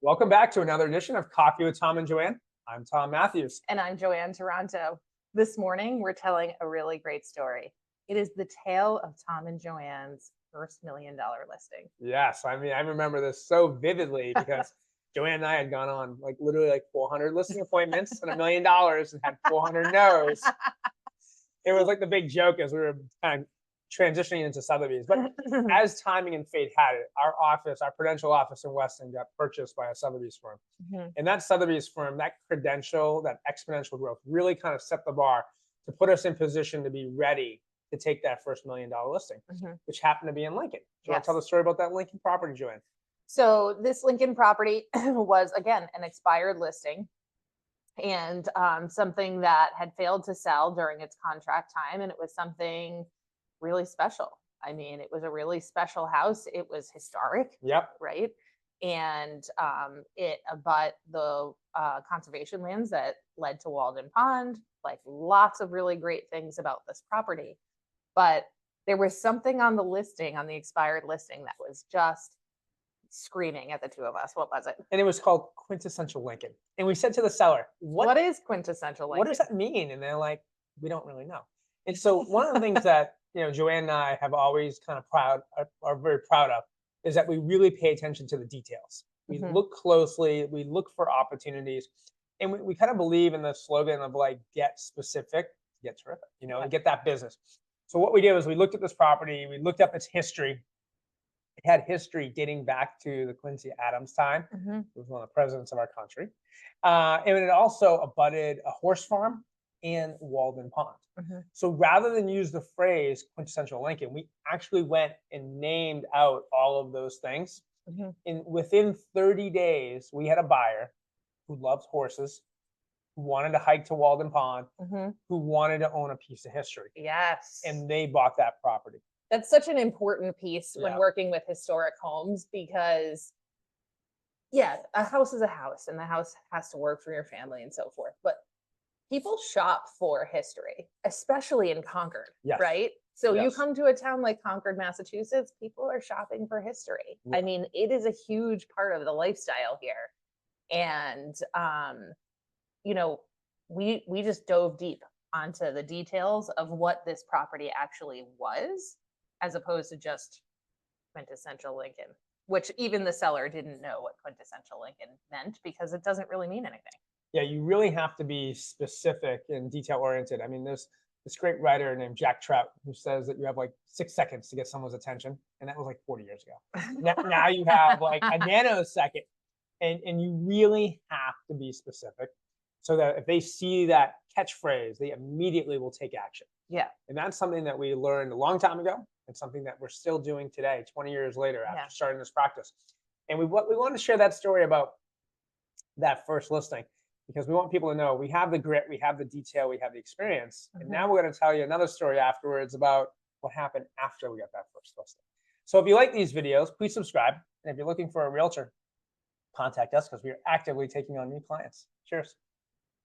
Welcome back to another edition of Coffee with Tom and Joanne. I'm Tom Matthews. And I'm Joanne Taranto. This morning, we're telling a really great story. It is the tale of Tom and Joanne's first $1 million listing. Yes, I remember this so vividly because Joanne and I had gone on literally 400 listing appointments and $1 million and had 400 no's. It was like the big joke as we were kind of transitioning into Sotheby's. But as timing and fate had it, our Prudential office in Weston got purchased by a Sotheby's firm. And that Sotheby's firm, that credential, that exponential growth really kind of set the bar to put us in position to be ready to take that first $1 million listing, which happened to be in Lincoln. Do you want to tell the story about that Lincoln property, Joanne? So this Lincoln property was, again, an expired listing and something that had failed to sell during its contract time. And it was something really special. I mean, it was a really special house. It was historic. Yep. Right. And it abut the conservation lands that led to Walden Pond, like lots of really great things about this property. But there was something on the listing, on the expired listing, that was just screaming at the two of us. What was it? And it was called Quintessential Lincoln. And we said to the seller, what is quintessential Lincoln? What does that mean? And they're like, we don't really know. And so one of the things that Joanne and I have always kind of are very proud of is that we really pay attention to the details. We look closely, we look for opportunities, and we kind of believe in the slogan of get specific, get terrific, and get that business. So what we did was we looked at this property, we looked up its history. It had history dating back to the Quincy Adams time. It was one of the presidents of our country. And it also abutted a horse farm and Walden Pond. So rather than use the phrase quintessential Lincoln, we actually went and named out all of those things. And within 30 days, we had a buyer who loves horses, who wanted to hike to Walden Pond, who wanted to own a piece of history. Yes. And they bought that property. That's such an important piece when working with historic homes because, a house is a house and the house has to work for your family and so forth. But people shop for history, especially in Concord, right? So you come to a town like Concord, Massachusetts, people are shopping for history. I mean, it is a huge part of the lifestyle here. And, we just dove deep onto the details of what this property actually was, as opposed to just quintessential Lincoln, which even the seller didn't know what quintessential Lincoln meant because it doesn't really mean anything. Yeah, you really have to be specific and detail oriented. I mean, there's this great writer named Jack Trout who says that you have 6 seconds to get someone's attention. And that was 40 years ago. now you have a nanosecond. And you really have to be specific so that if they see that catchphrase, they immediately will take action. Yeah. And that's something that we learned a long time ago and something that we're still doing today, 20 years later after starting this practice. And we want to share that story about that first listing because we want people to know we have the grit, we have the detail, we have the experience. And now we're going to tell you another story afterwards about what happened after we got that first listing. So if you like these videos, please subscribe. And if you're looking for a realtor, contact us because we are actively taking on new clients. Cheers.